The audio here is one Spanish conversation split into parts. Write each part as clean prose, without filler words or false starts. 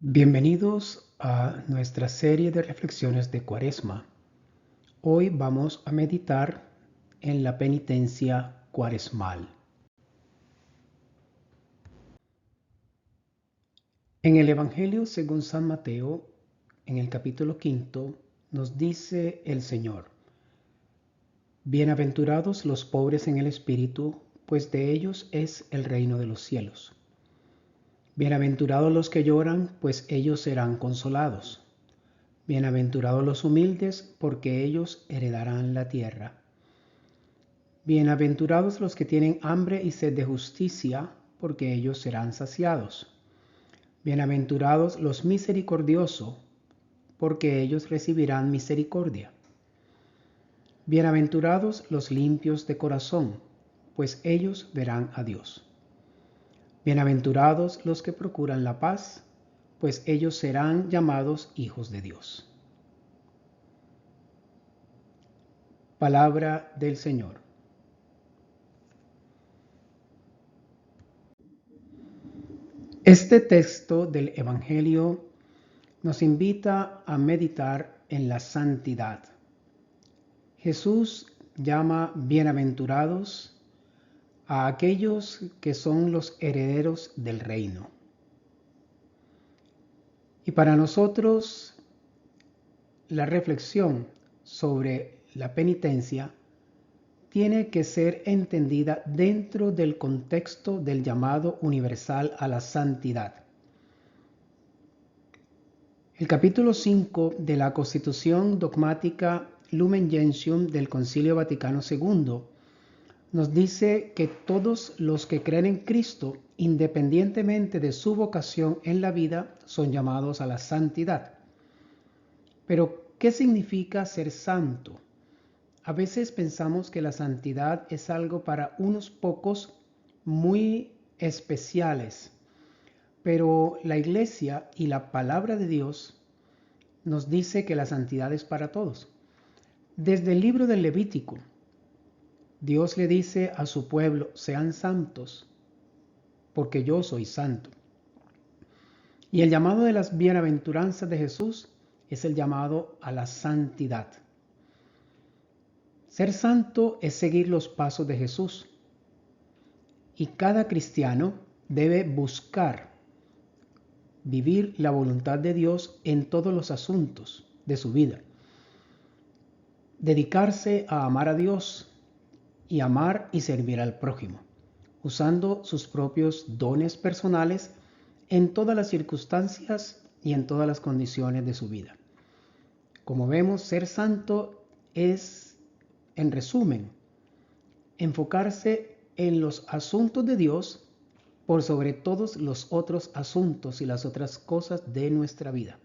Bienvenidos a nuestra serie de reflexiones de Cuaresma. Hoy vamos a meditar en la penitencia cuaresmal. En el Evangelio según San Mateo, en el capítulo 5, nos dice el Señor: Bienaventurados los pobres en el espíritu, pues de ellos es el reino de los cielos. Bienaventurados los que lloran, pues ellos serán consolados. Bienaventurados los humildes, porque ellos heredarán la tierra. Bienaventurados los que tienen hambre y sed de justicia, porque ellos serán saciados. Bienaventurados los misericordiosos, porque ellos recibirán misericordia. Bienaventurados los limpios de corazón, pues ellos verán a Dios. Bienaventurados los que procuran la paz, pues ellos serán llamados hijos de Dios. Palabra del Señor. Este texto del Evangelio nos invita a meditar en la santidad. Jesús llama bienaventurados a aquellos que son los herederos del reino. Y para nosotros, la reflexión sobre la penitencia tiene que ser entendida dentro del contexto del llamado universal a la santidad. El capítulo 5 de la Constitución Dogmática Lumen Gentium del Concilio Vaticano II nos dice que todos los que creen en Cristo, independientemente de su vocación en la vida, son llamados a la santidad. Pero, ¿qué significa ser santo? A veces pensamos que la santidad es algo para unos pocos muy especiales, pero la Iglesia y la palabra de Dios nos dice que la santidad es para todos. Desde el libro del Levítico, Dios le dice a su pueblo: sean santos, porque yo soy santo. Y el llamado de las bienaventuranzas de Jesús es el llamado a la santidad. Ser santo es seguir los pasos de Jesús. Y cada cristiano debe buscar vivir la voluntad de Dios en todos los asuntos de su vida. Dedicarse a amar a Dios y amar y servir al prójimo, usando sus propios dones personales en todas las circunstancias y en todas las condiciones de su vida. Como vemos, ser santo es, en resumen, enfocarse en los asuntos de Dios por sobre todos los otros asuntos y las otras cosas de nuestra vida.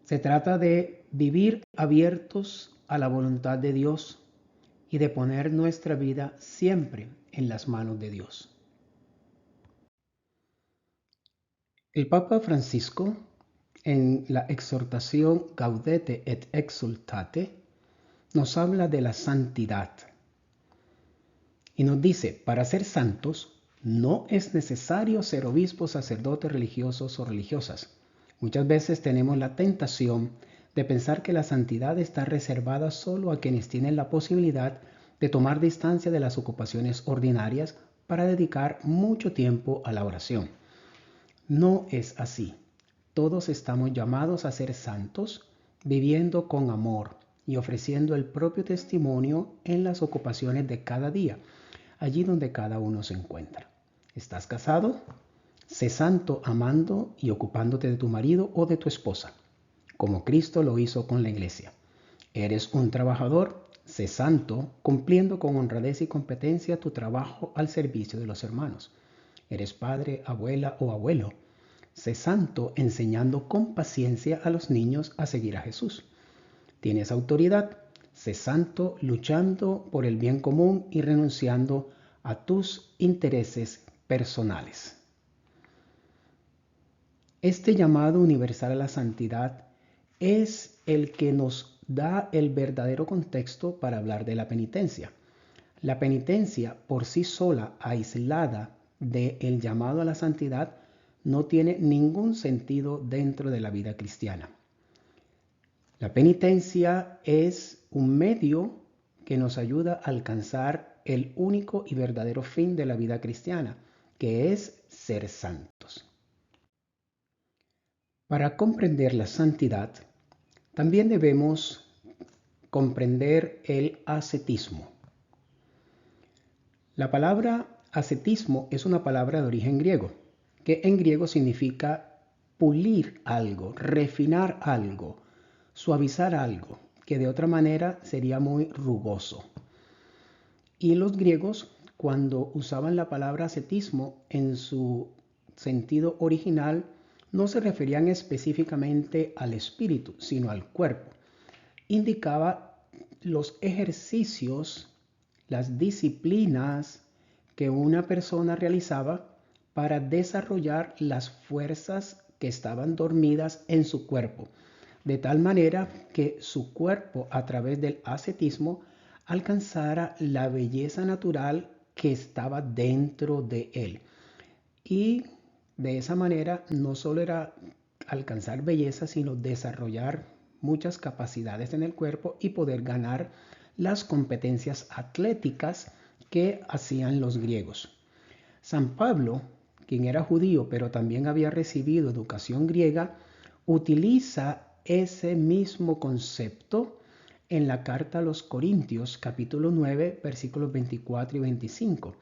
Se trata de vivir abiertos a la voluntad de Dios y de poner nuestra vida siempre en las manos de Dios. El Papa Francisco, en la exhortación Gaudete et Exsultate, nos habla de la santidad y nos dice: para ser santos no es necesario ser obispos, sacerdotes, religiosos o religiosas. Muchas veces tenemos la tentación de pensar que la santidad está reservada solo a quienes tienen la posibilidad de tomar distancia de las ocupaciones ordinarias para dedicar mucho tiempo a la oración. No es así. Todos estamos llamados a ser santos, viviendo con amor y ofreciendo el propio testimonio en las ocupaciones de cada día, allí donde cada uno se encuentra. ¿Estás casado? Sé santo amando y ocupándote de tu marido o de tu esposa, como Cristo lo hizo con la iglesia. ¿Eres un trabajador? Sé santo, cumpliendo con honradez y competencia tu trabajo al servicio de los hermanos. ¿Eres padre, abuela o abuelo? Sé santo, enseñando con paciencia a los niños a seguir a Jesús. ¿Tienes autoridad? Sé santo, luchando por el bien común y renunciando a tus intereses personales. Este llamado universal a la santidad es el que nos da el verdadero contexto para hablar de la penitencia. La penitencia por sí sola, aislada del llamado a la santidad, no tiene ningún sentido dentro de la vida cristiana. La penitencia es un medio que nos ayuda a alcanzar el único y verdadero fin de la vida cristiana, que es ser santos. Para comprender la santidad, también debemos comprender el ascetismo. La palabra ascetismo es una palabra de origen griego, que en griego significa pulir algo, refinar algo, suavizar algo, que de otra manera sería muy rugoso. Y los griegos, cuando usaban la palabra ascetismo en su sentido original, no se referían específicamente al espíritu, sino al cuerpo. Indicaba los ejercicios, las disciplinas que una persona realizaba para desarrollar las fuerzas que estaban dormidas en su cuerpo, de tal manera que su cuerpo, a través del ascetismo, alcanzara la belleza natural que estaba dentro de él. Y de esa manera no solo era alcanzar belleza, sino desarrollar muchas capacidades en el cuerpo y poder ganar las competencias atléticas que hacían los griegos. San Pablo, quien era judío pero también había recibido educación griega, utiliza ese mismo concepto en la carta a los Corintios, capítulo 9, versículos 24 y 25,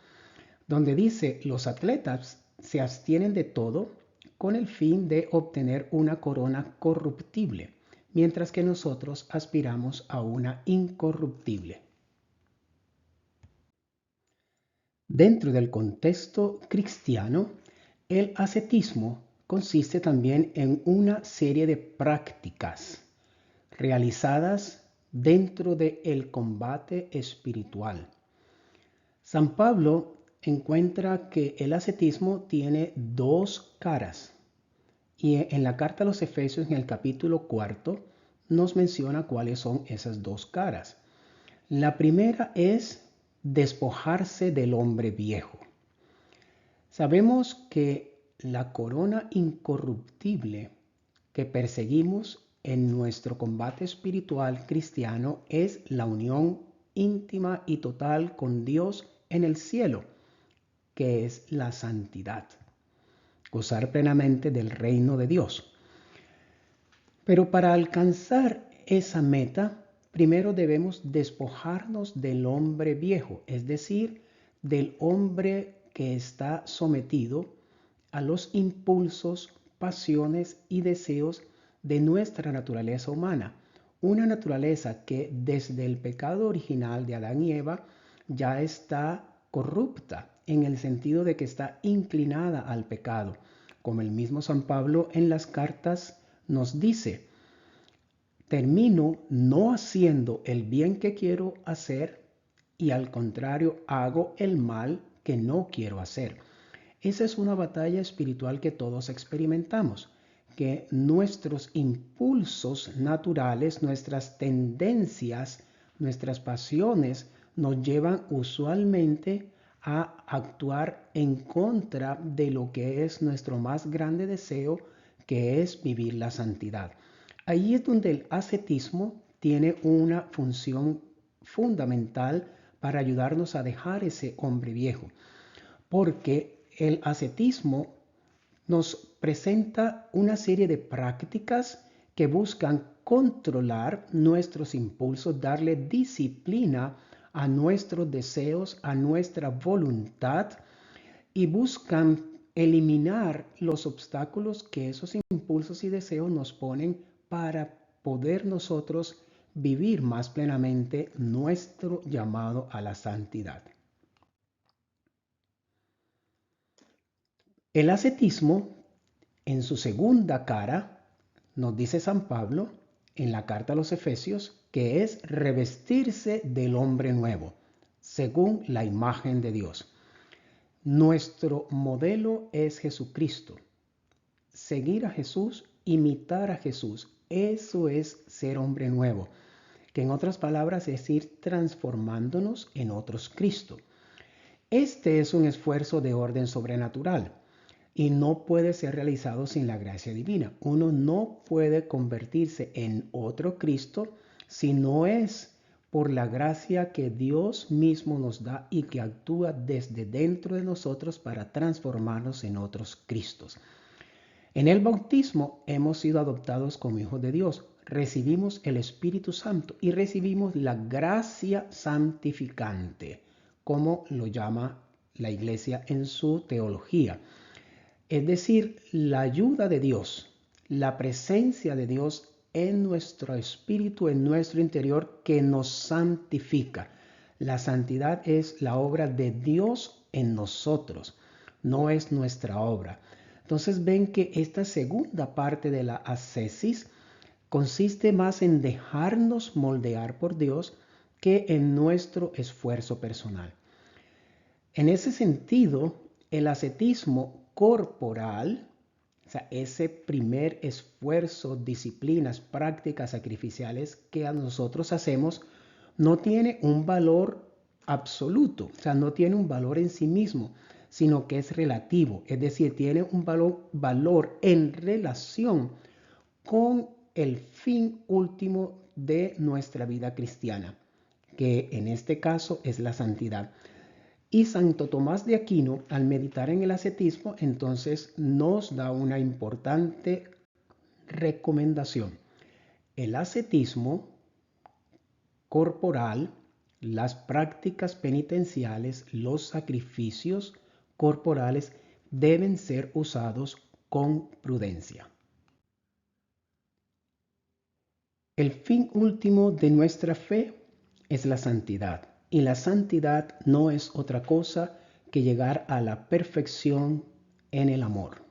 donde dice: los atletas se abstienen de todo con el fin de obtener una corona corruptible, mientras que nosotros aspiramos a una incorruptible. Dentro del contexto cristiano, el ascetismo consiste también en una serie de prácticas realizadas dentro del combate espiritual. San Pablo encuentra que el ascetismo tiene dos caras, y en la carta a los Efesios, en el capítulo 4, nos menciona cuáles son esas dos caras. La primera es despojarse del hombre viejo. Sabemos que la corona incorruptible que perseguimos en nuestro combate espiritual cristiano es la unión íntima y total con Dios en el cielo, que es la santidad. Gozar plenamente del reino de Dios. Pero para alcanzar esa meta, primero debemos despojarnos del hombre viejo, es decir, del hombre que está sometido a los impulsos, pasiones y deseos de nuestra naturaleza humana. Una naturaleza que desde el pecado original de Adán y Eva ya está corrupta, en el sentido de que está inclinada al pecado. Como el mismo San Pablo en las cartas nos dice: termino no haciendo el bien que quiero hacer y al contrario hago el mal que no quiero hacer. Esa es una batalla espiritual que todos experimentamos, que nuestros impulsos naturales, nuestras tendencias, nuestras pasiones nos llevan usualmente a actuar en contra de lo que es nuestro más grande deseo, que es vivir la santidad. Ahí es donde el ascetismo tiene una función fundamental para ayudarnos a dejar ese hombre viejo, porque el ascetismo nos presenta una serie de prácticas que buscan controlar nuestros impulsos, darle disciplina a nuestros deseos, a nuestra voluntad, y buscan eliminar los obstáculos que esos impulsos y deseos nos ponen para poder nosotros vivir más plenamente nuestro llamado a la santidad. El ascetismo, en su segunda cara, nos dice San Pablo en la carta a los Efesios, que es revestirse del hombre nuevo, según la imagen de Dios. Nuestro modelo es Jesucristo. Seguir a Jesús, imitar a Jesús, eso es ser hombre nuevo, que en otras palabras es ir transformándonos en otros Cristo. Este es un esfuerzo de orden sobrenatural. y no puede ser realizado sin la gracia divina. Uno no puede convertirse en otro Cristo si no es por la gracia que Dios mismo nos da y que actúa desde dentro de nosotros para transformarnos en otros Cristos. En el bautismo hemos sido adoptados como hijos de Dios, recibimos el Espíritu Santo y recibimos la gracia santificante, como lo llama la Iglesia en su teología. Es decir, la ayuda de Dios, la presencia de Dios en nuestro espíritu, en nuestro interior, que nos santifica. La santidad es la obra de Dios en nosotros, no es nuestra obra. Entonces ven que esta segunda parte de la ascesis consiste más en dejarnos moldear por Dios que en nuestro esfuerzo personal. En ese sentido, el ascetismo corporal, o sea, ese primer esfuerzo, disciplinas, prácticas sacrificiales que a nosotros hacemos, no tiene un valor absoluto, o sea, no tiene un valor en sí mismo, sino que es relativo, es decir, tiene un valor en relación con el fin último de nuestra vida cristiana, que en este caso es la santidad. Y Santo Tomás de Aquino, al meditar en el ascetismo, entonces nos da una importante recomendación. El ascetismo corporal, las prácticas penitenciales, los sacrificios corporales deben ser usados con prudencia. El fin último de nuestra fe es la santidad. Y la santidad no es otra cosa que llegar a la perfección en el amor.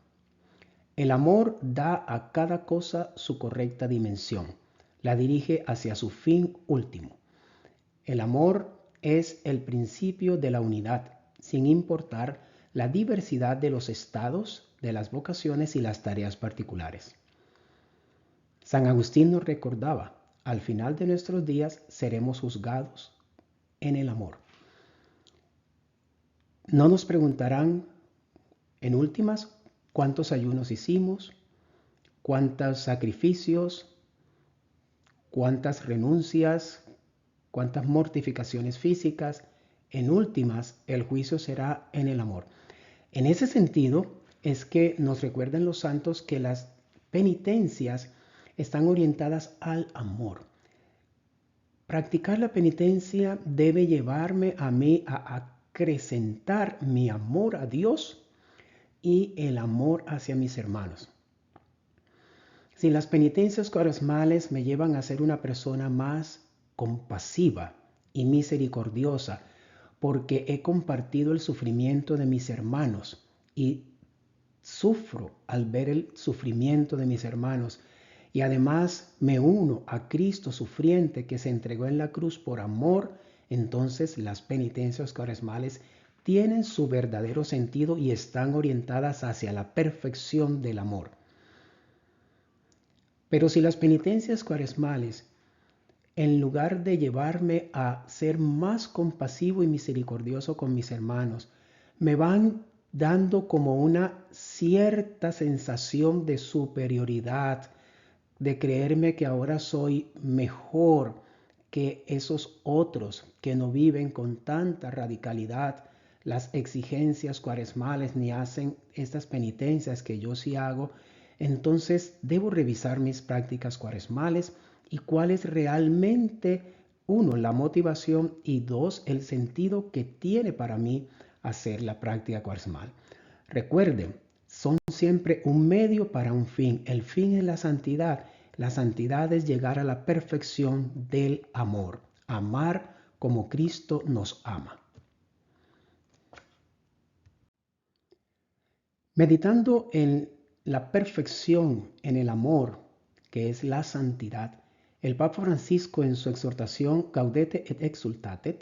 El amor da a cada cosa su correcta dimensión, la dirige hacia su fin último. El amor es el principio de la unidad, sin importar la diversidad de los estados, de las vocaciones y las tareas particulares. San Agustín nos recordaba, al final de nuestros días seremos juzgados en el amor. No nos preguntarán, en últimas, cuántos ayunos hicimos, cuántos sacrificios, cuántas renuncias, cuántas mortificaciones físicas. En últimas, el juicio será en el amor. En ese sentido, es que nos recuerdan los santos que las penitencias están orientadas al amor. Practicar la penitencia debe llevarme a mí a acrecentar mi amor a Dios y el amor hacia mis hermanos. Si las penitencias cuaresmales me llevan a ser una persona más compasiva y misericordiosa, porque he compartido el sufrimiento de mis hermanos y sufro al ver el sufrimiento de mis hermanos, y además me uno a Cristo sufriente que se entregó en la cruz por amor, entonces las penitencias cuaresmales tienen su verdadero sentido y están orientadas hacia la perfección del amor. Pero si las penitencias cuaresmales, en lugar de llevarme a ser más compasivo y misericordioso con mis hermanos, me van dando como una cierta sensación de superioridad, de creerme que ahora soy mejor que esos otros que no viven con tanta radicalidad las exigencias cuaresmales ni hacen estas penitencias que yo sí hago, entonces debo revisar mis prácticas cuaresmales y cuál es realmente, uno, la motivación y dos, el sentido que tiene para mí hacer la práctica cuaresmal. Recuerden, son siempre un medio para un fin. El fin es la santidad. La santidad es llegar a la perfección del amor. Amar como Cristo nos ama. Meditando en la perfección en el amor, que es la santidad, el Papa Francisco en su exhortación Gaudete et Exsultate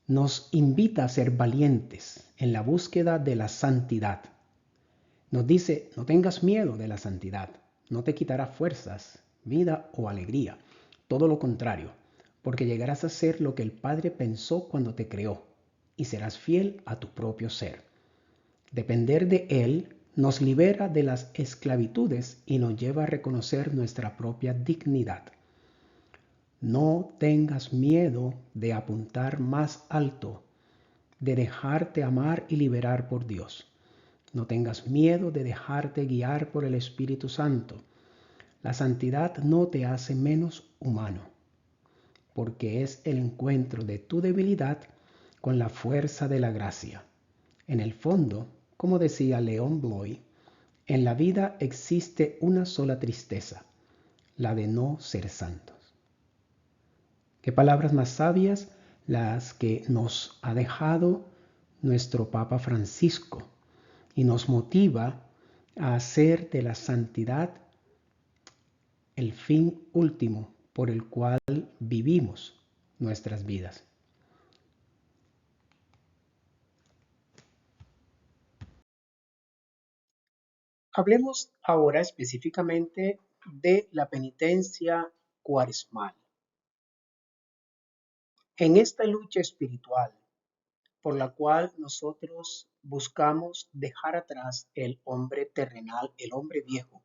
nos invita a ser valientes en la búsqueda de la santidad. Nos dice, no tengas miedo de la santidad, no te quitará fuerzas, vida o alegría. Todo lo contrario, porque llegarás a ser lo que el Padre pensó cuando te creó y serás fiel a tu propio ser. Depender de Él nos libera de las esclavitudes y nos lleva a reconocer nuestra propia dignidad. No tengas miedo de apuntar más alto, de dejarte amar y liberar por Dios. No tengas miedo de dejarte guiar por el Espíritu Santo. La santidad no te hace menos humano, porque es el encuentro de tu debilidad con la fuerza de la gracia. En el fondo, como decía Leon Bloy, en la vida existe una sola tristeza, la de no ser santos. Qué palabras más sabias las que nos ha dejado nuestro Papa Francisco y nos motiva a hacer de la santidad el fin último por el cual vivimos nuestras vidas. Hablemos ahora específicamente de la penitencia cuaresmal. En esta lucha espiritual por la cual nosotros buscamos dejar atrás el hombre terrenal, el hombre viejo,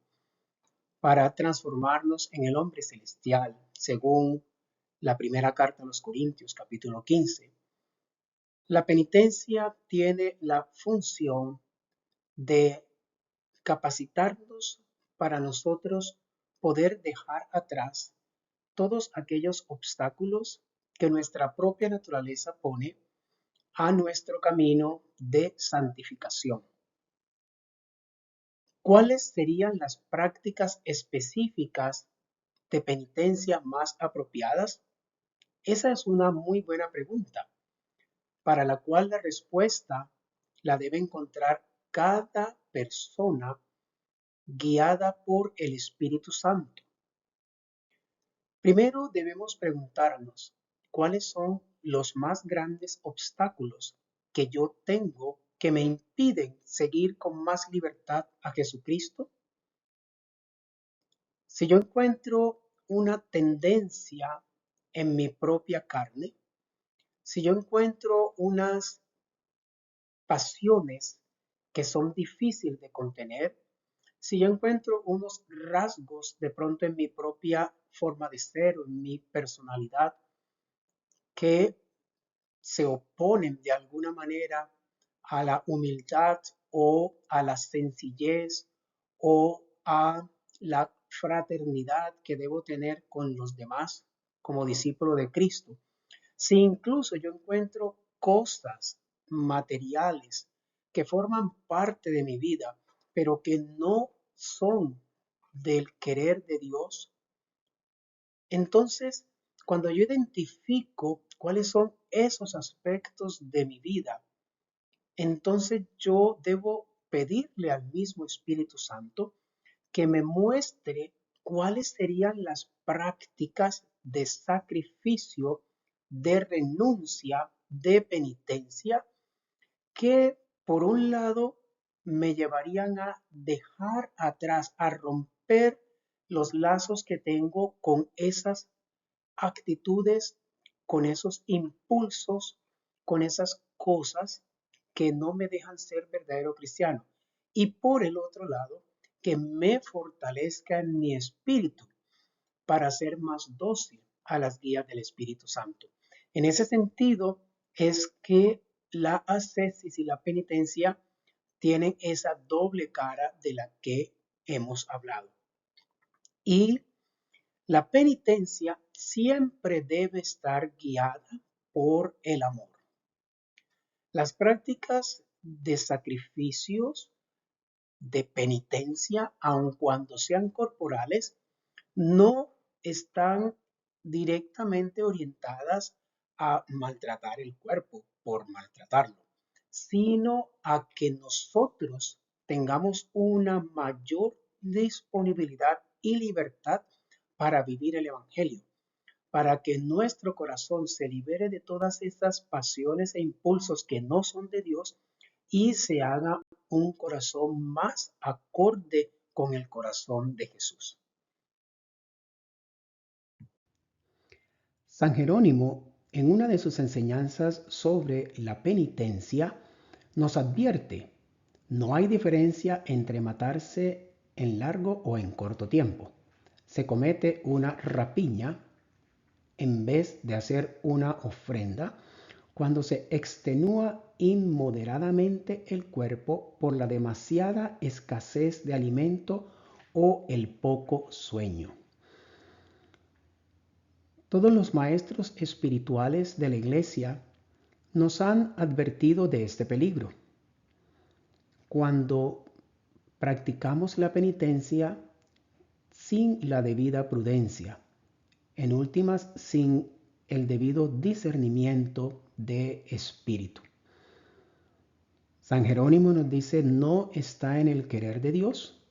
para transformarnos en el hombre celestial, según la primera carta a los Corintios, capítulo 15. La penitencia tiene la función de capacitarnos para nosotros poder dejar atrás todos aquellos obstáculos que nuestra propia naturaleza pone a nuestro camino de santificación. ¿Cuáles serían las prácticas específicas de penitencia más apropiadas? Esa es una muy buena pregunta, para la cual la respuesta la debe encontrar cada persona guiada por el Espíritu Santo. Primero debemos preguntarnos cuáles son los más grandes obstáculos que yo tengo que me impiden seguir con más libertad a Jesucristo. Si yo encuentro una tendencia en mi propia carne, si yo encuentro unas pasiones que son difíciles de contener, si yo encuentro unos rasgos de pronto en mi propia forma de ser o en mi personalidad que se oponen de alguna manera a la humildad o a la sencillez o a la fraternidad que debo tener con los demás como discípulo de Cristo. Si incluso yo encuentro cosas materiales que forman parte de mi vida, pero que no son del querer de Dios, entonces cuando yo identifico cuáles son esos aspectos de mi vida, entonces yo debo pedirle al mismo Espíritu Santo que me muestre cuáles serían las prácticas de sacrificio, de renuncia, de penitencia, que por un lado me llevarían a dejar atrás, a romper los lazos que tengo con esas actitudes, con esos impulsos, con esas cosas que no me dejan ser verdadero cristiano. Y por el otro lado, que me fortalezca en mi espíritu para ser más dócil a las guías del Espíritu Santo. En ese sentido es que la ascesis y la penitencia tienen esa doble cara de la que hemos hablado. Y la penitencia siempre debe estar guiada por el amor. Las prácticas de sacrificios, de penitencia, aun cuando sean corporales, no están directamente orientadas a maltratar el cuerpo por maltratarlo, sino a que nosotros tengamos una mayor disponibilidad y libertad para vivir el Evangelio, para que nuestro corazón se libere de todas estas pasiones e impulsos que no son de Dios y se haga un corazón más acorde con el corazón de Jesús. San Jerónimo, en una de sus enseñanzas sobre la penitencia, nos advierte: No hay diferencia entre matarse en largo o en corto tiempo. Se comete una rapiña en vez de hacer una ofrenda cuando se extenúa inmoderadamente el cuerpo por la demasiada escasez de alimento o el poco sueño. Todos los maestros espirituales de la Iglesia nos han advertido de este peligro. Cuando practicamos la penitencia sin la debida prudencia, en últimas sin el debido discernimiento de espíritu. San Jerónimo nos dice, no está en el querer de Dios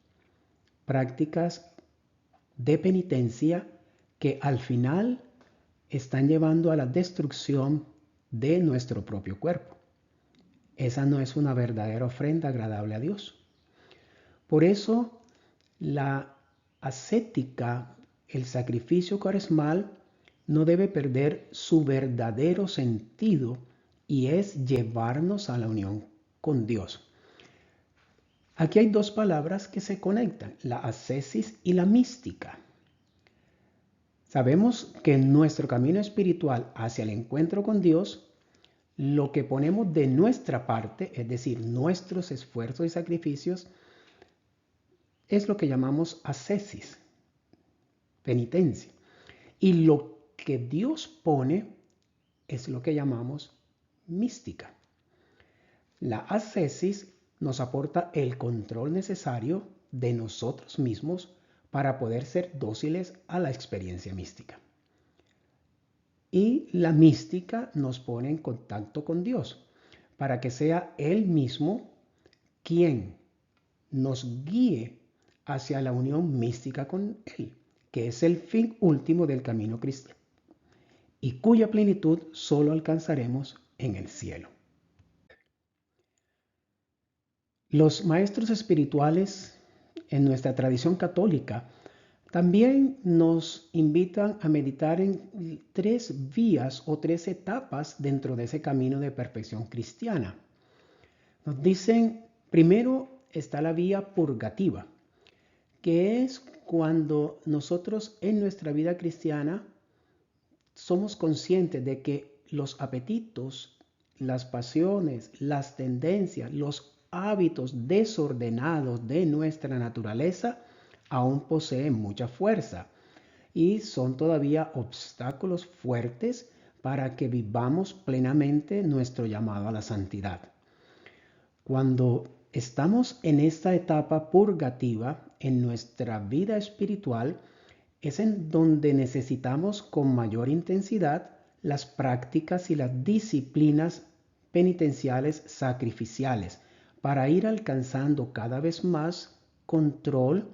prácticas de penitencia que al final están llevando a la destrucción de nuestro propio cuerpo. Esa no es una verdadera ofrenda agradable a Dios. Por eso la ascética, el sacrificio cuaresmal, no debe perder su verdadero sentido y es llevarnos a la unión con Dios. Aquí hay dos palabras que se conectan, la ascesis y la mística. Sabemos que en nuestro camino espiritual hacia el encuentro con Dios, lo que ponemos de nuestra parte, es decir, nuestros esfuerzos y sacrificios, es lo que llamamos ascesis, penitencia. Y lo que Dios pone es lo que llamamos mística. La ascesis nos aporta el control necesario de nosotros mismos para poder ser dóciles a la experiencia mística. Y la mística nos pone en contacto con Dios para que sea Él mismo quien nos guíe hacia la unión mística con Él, que es el fin último del camino cristiano y cuya plenitud solo alcanzaremos en el cielo. Los maestros espirituales en nuestra tradición católica también nos invitan a meditar en 3 vías o 3 etapas dentro de ese camino de perfección cristiana. Nos dicen, primero está la vía purgativa, que es cuando nosotros en nuestra vida cristiana somos conscientes de que los apetitos, las pasiones, las tendencias, los hábitos desordenados de nuestra naturaleza aún poseen mucha fuerza y son todavía obstáculos fuertes para que vivamos plenamente nuestro llamado a la santidad. Cuando estamos en esta etapa purgativa en nuestra vida espiritual, es en donde necesitamos con mayor intensidad las prácticas y las disciplinas penitenciales sacrificiales para ir alcanzando cada vez más control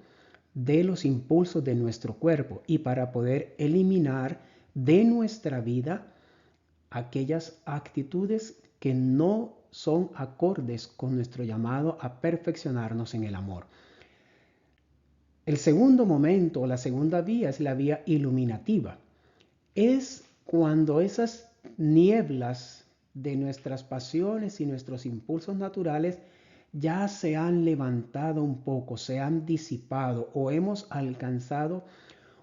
de los impulsos de nuestro cuerpo y para poder eliminar de nuestra vida aquellas actitudes que no son acordes con nuestro llamado a perfeccionarnos en el amor. El segundo momento, la segunda vía, es la vía iluminativa. Es cuando esas nieblas de nuestras pasiones y nuestros impulsos naturales ya se han levantado un poco, se han disipado o hemos alcanzado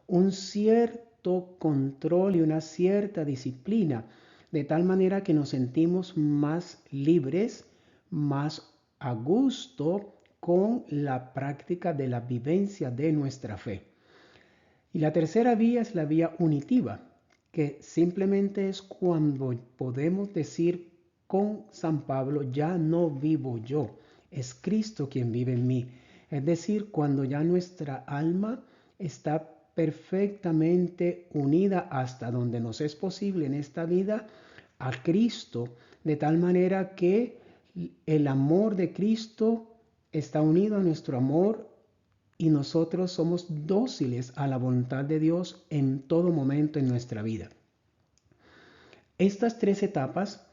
un cierto control y una cierta disciplina, de tal manera que nos sentimos más libres, más a gusto con la práctica de la vivencia de nuestra fe. Y la tercera vía es la vía unitiva, que simplemente es cuando podemos decir con San Pablo, ya no vivo yo, es Cristo quien vive en mí. Es decir, cuando ya nuestra alma está perfectamente unida hasta donde nos es posible en esta vida a Cristo, de tal manera que el amor de Cristo está unido a nuestro amor y nosotros somos dóciles a la voluntad de Dios en todo momento en nuestra vida. Estas 3 etapas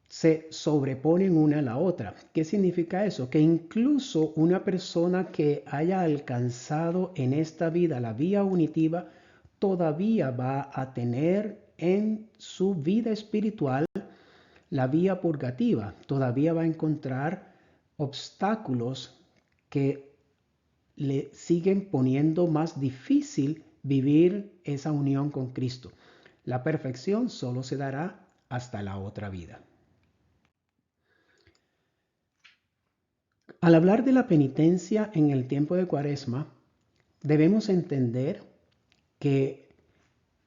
se sobreponen una a la otra. ¿Qué significa eso? Que incluso una persona que haya alcanzado en esta vida la vía unitiva todavía va a tener en su vida espiritual la vía purgativa, todavía va a encontrar obstáculos que le siguen poniendo más difícil vivir esa unión con Cristo. La perfección solo se dará hasta la otra vida. Al hablar de la penitencia en el tiempo de Cuaresma, debemos entender que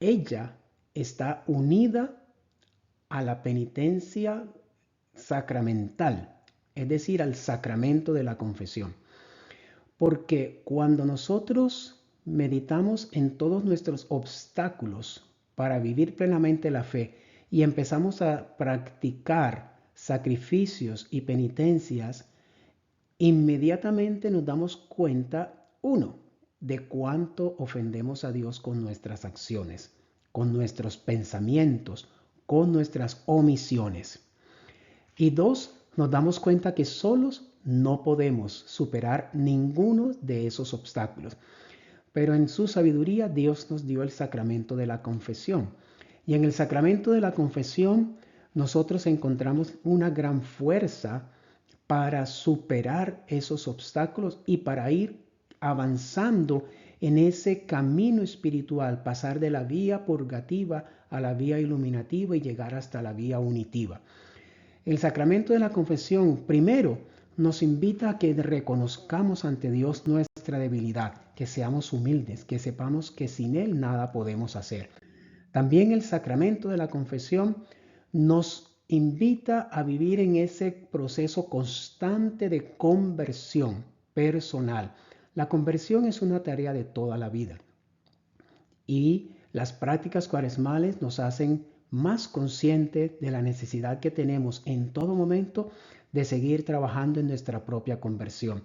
ella está unida a la penitencia sacramental, es decir, al sacramento de la confesión. Porque cuando nosotros meditamos en todos nuestros obstáculos para vivir plenamente la fe y empezamos a practicar sacrificios y penitencias, inmediatamente nos damos cuenta, uno, de cuánto ofendemos a Dios con nuestras acciones, con nuestros pensamientos, con nuestras omisiones. Y dos, nos damos cuenta que solos no podemos superar ninguno de esos obstáculos. Pero en su sabiduría Dios nos dio el sacramento de la confesión. Y en el sacramento de la confesión nosotros encontramos una gran fuerza para superar esos obstáculos y para ir avanzando en ese camino espiritual, pasar de la vía purgativa a la vía iluminativa y llegar hasta la vía unitiva. El sacramento de la confesión primero nos invita a que reconozcamos ante Dios nuestra debilidad, que seamos humildes, que sepamos que sin Él nada podemos hacer. También el sacramento de la confesión nos invita a vivir en ese proceso constante de conversión personal. La conversión es una tarea de toda la vida y las prácticas cuaresmales nos hacen más conscientes de la necesidad que tenemos en todo momento de seguir trabajando en nuestra propia conversión.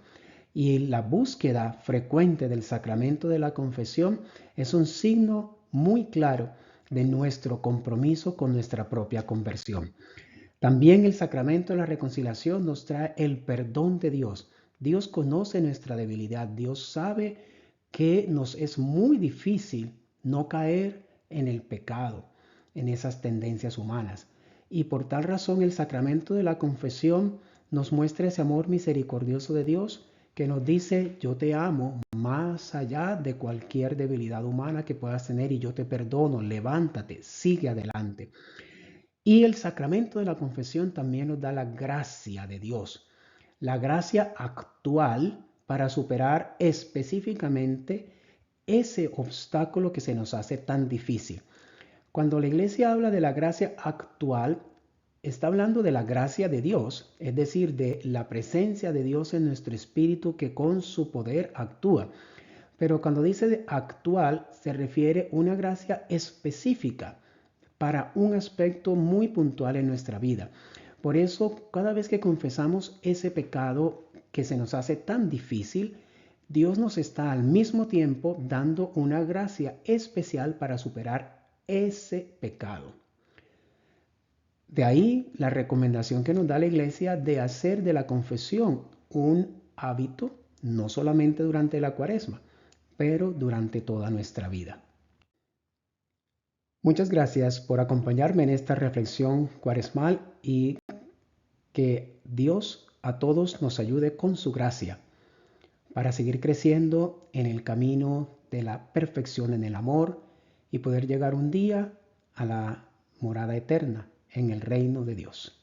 Y la búsqueda frecuente del sacramento de la confesión es un signo muy claro de nuestro compromiso con nuestra propia conversión. También el sacramento de la reconciliación nos trae el perdón de Dios. Dios conoce nuestra debilidad. Dios sabe que nos es muy difícil no caer en el pecado, en esas tendencias humanas. Y por tal razón el sacramento de la confesión nos muestra ese amor misericordioso de Dios que nos dice: yo te amo más allá de cualquier debilidad humana que puedas tener y yo te perdono, levántate, sigue adelante. Y el sacramento de la confesión también nos da la gracia de Dios, la gracia actual para superar específicamente ese obstáculo que se nos hace tan difícil. Cuando la iglesia habla de la gracia actual, está hablando de la gracia de Dios, es decir, de la presencia de Dios en nuestro espíritu que con su poder actúa. Pero cuando dice de actual, se refiere a una gracia específica para un aspecto muy puntual en nuestra vida. Por eso, cada vez que confesamos ese pecado que se nos hace tan difícil, Dios nos está al mismo tiempo dando una gracia especial para superar ese pecado. De ahí la recomendación que nos da la iglesia de hacer de la confesión un hábito, no solamente durante la Cuaresma, pero durante toda nuestra vida. Muchas gracias por acompañarme en esta reflexión cuaresmal y que Dios a todos nos ayude con su gracia para seguir creciendo en el camino de la perfección en el amor y poder llegar un día a la morada eterna en el reino de Dios.